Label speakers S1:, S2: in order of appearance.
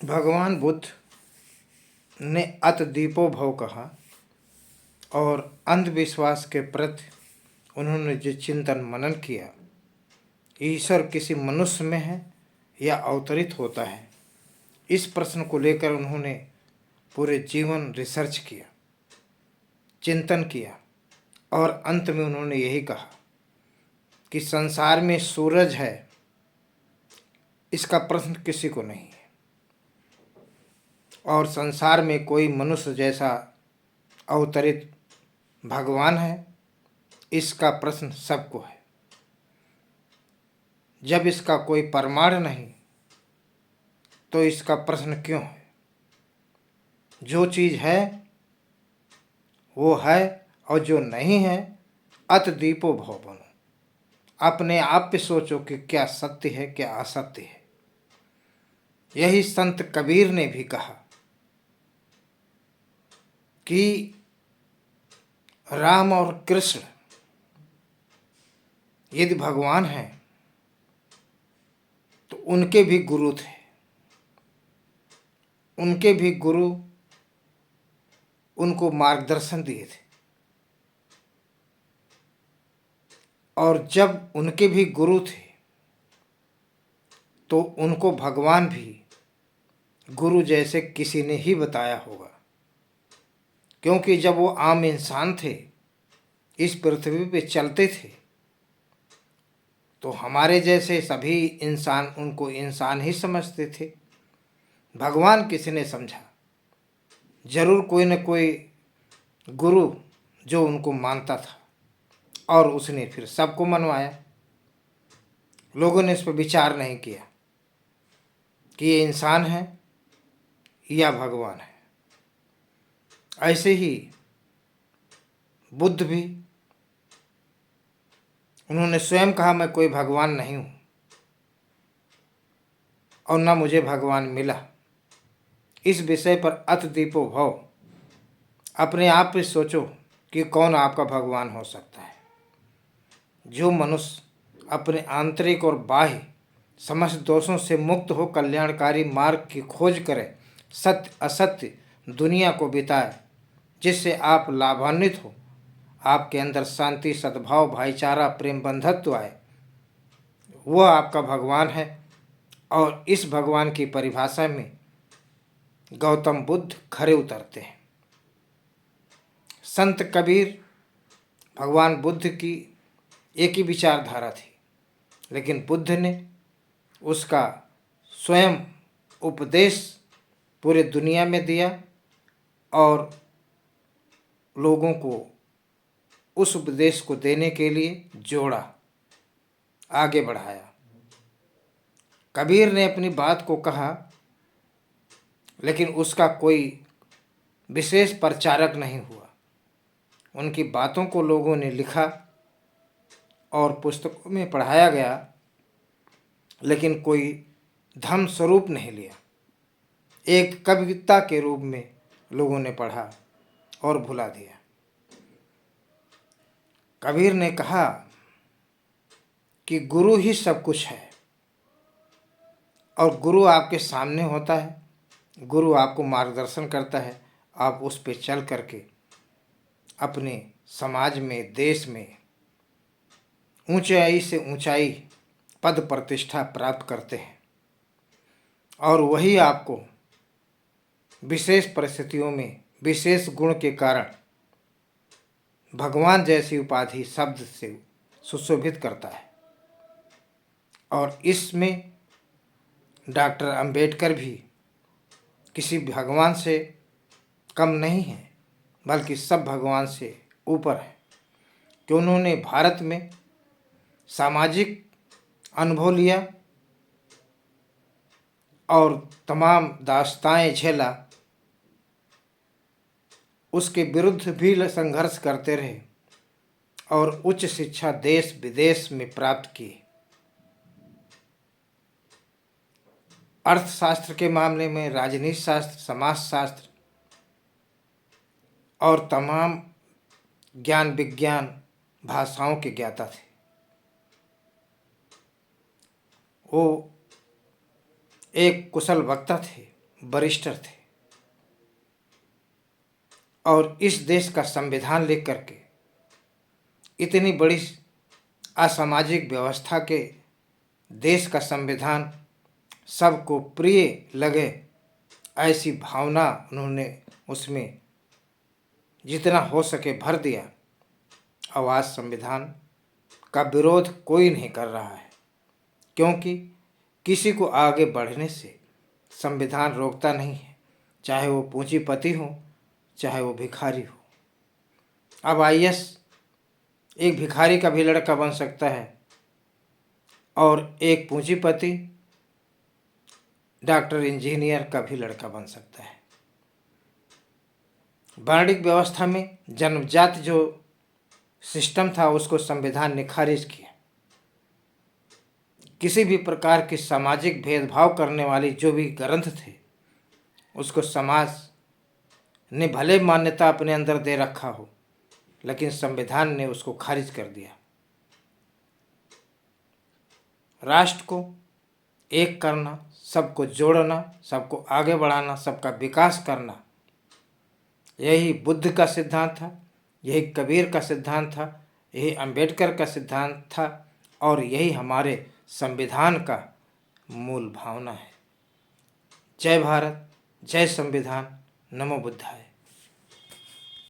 S1: भगवान बुद्ध ने अत दीपो भव कहा और अंधविश्वास के प्रति उन्होंने जो चिंतन मनन किया, ईश्वर किसी मनुष्य में है या अवतरित होता है, इस प्रश्न को लेकर उन्होंने पूरे जीवन रिसर्च किया, चिंतन किया और अंत में उन्होंने यही कहा कि संसार में सूरज है, इसका प्रश्न किसी को नहीं है, और संसार में कोई मनुष्य जैसा अवतरित भगवान है, इसका प्रश्न सबको है। जब इसका कोई प्रमाण नहीं तो इसका प्रश्न क्यों है? जो चीज़ है वो है और जो नहीं है अत दीपो भव बनो। अपने आप पे सोचो कि क्या सत्य है क्या असत्य है। यही संत कबीर ने भी कहा कि राम और कृष्ण यदि भगवान हैं तो उनके भी गुरु थे, उनके भी गुरु उनको मार्गदर्शन दिए थे, और जब उनके भी गुरु थे तो उनको भगवान भी गुरु जैसे किसी ने ही बताया होगा, क्योंकि जब वो आम इंसान थे, इस पृथ्वी पे चलते थे, तो हमारे जैसे सभी इंसान उनको इंसान ही समझते थे। भगवान किसी ने समझा, जरूर कोई न कोई गुरु जो उनको मानता था, और उसने फिर सबको मनवाया। लोगों ने इस पर विचार नहीं किया कि ये इंसान है या भगवान है। ऐसे ही बुद्ध भी, उन्होंने स्वयं कहा मैं कोई भगवान नहीं हूँ और न मुझे भगवान मिला। इस विषय पर अत दीपो भव, अपने आप पे सोचो कि कौन आपका भगवान हो सकता है। जो मनुष्य अपने आंतरिक और बाह्य समस्त दोषों से मुक्त हो कल्याणकारी मार्ग की खोज करे, सत्य असत्य दुनिया को बिताए, जिससे आप लाभान्वित हो, आपके अंदर शांति सद्भाव भाईचारा प्रेम बंधुत्व आए, वह आपका भगवान है। और इस भगवान की परिभाषा में गौतम बुद्ध खरे उतरते हैं। संत कबीर भगवान बुद्ध की एक ही विचारधारा थी, लेकिन बुद्ध ने उसका स्वयं उपदेश पूरे दुनिया में दिया और लोगों को उस उपदेश को देने के लिए जोड़ा, आगे बढ़ाया। कबीर ने अपनी बात को कहा, लेकिन उसका कोई विशेष प्रचारक नहीं हुआ। उनकी बातों को लोगों ने लिखा और पुस्तकों में पढ़ाया गया, लेकिन कोई धर्म स्वरूप नहीं लिया। एक कविता के रूप में लोगों ने पढ़ा और भुला दिया। कबीर ने कहा कि गुरु ही सब कुछ है, और गुरु आपके सामने होता है, गुरु आपको मार्गदर्शन करता है। आप उस पे चल करके अपने समाज में देश में ऊंचाई से ऊंचाई पद प्रतिष्ठा प्राप्त करते हैं, और वही आपको विशेष परिस्थितियों में विशेष गुण के कारण भगवान जैसी उपाधि शब्द से सुशोभित करता है। और इसमें डॉक्टर अंबेडकर भी किसी भगवान से कम नहीं है, बल्कि सब भगवान से ऊपर है, कि उन्होंने भारत में सामाजिक अनुभव लिया और तमाम दास्ताएं झेला, उसके विरुद्ध भी संघर्ष करते रहे और उच्च शिक्षा देश विदेश में प्राप्त की। अर्थशास्त्र के मामले में राजनीति शास्त्र, समाजशास्त्र और तमाम ज्ञान विज्ञान भाषाओं के ज्ञाता थे। वो एक कुशल वक्ता थे, बैरिस्टर थे और इस देश का संविधान लिख करके इतनी बड़ी असामाजिक व्यवस्था के देश का संविधान सबको प्रिय लगे, ऐसी भावना उन्होंने उसमें जितना हो सके भर दिया। अब आज संविधान का विरोध कोई नहीं कर रहा है, क्योंकि किसी को आगे बढ़ने से संविधान रोकता नहीं है, चाहे वो पूंजीपति हो चाहे वो भिखारी हो। अब आईएएस एक भिखारी का भी लड़का बन सकता है और एक पूंजीपति डॉक्टर इंजीनियर का भी लड़का बन सकता है। वर्णिक व्यवस्था में जन्मजात जो सिस्टम था उसको संविधान ने खारिज किया। किसी भी प्रकार की सामाजिक भेदभाव करने वाली जो भी ग्रंथ थे उसको समाज ने भले मान्यता अपने अंदर दे रखा हो, लेकिन संविधान ने उसको खारिज कर दिया। राष्ट्र को एक करना, सबको जोड़ना, सबको आगे बढ़ाना, सबका विकास करना, यही बुद्ध का सिद्धांत था, यही कबीर का सिद्धांत था, यही अंबेडकर का सिद्धांत था और यही हमारे संविधान का मूल भावना है। जय भारत, जय संविधान, नमो बुद्धाय।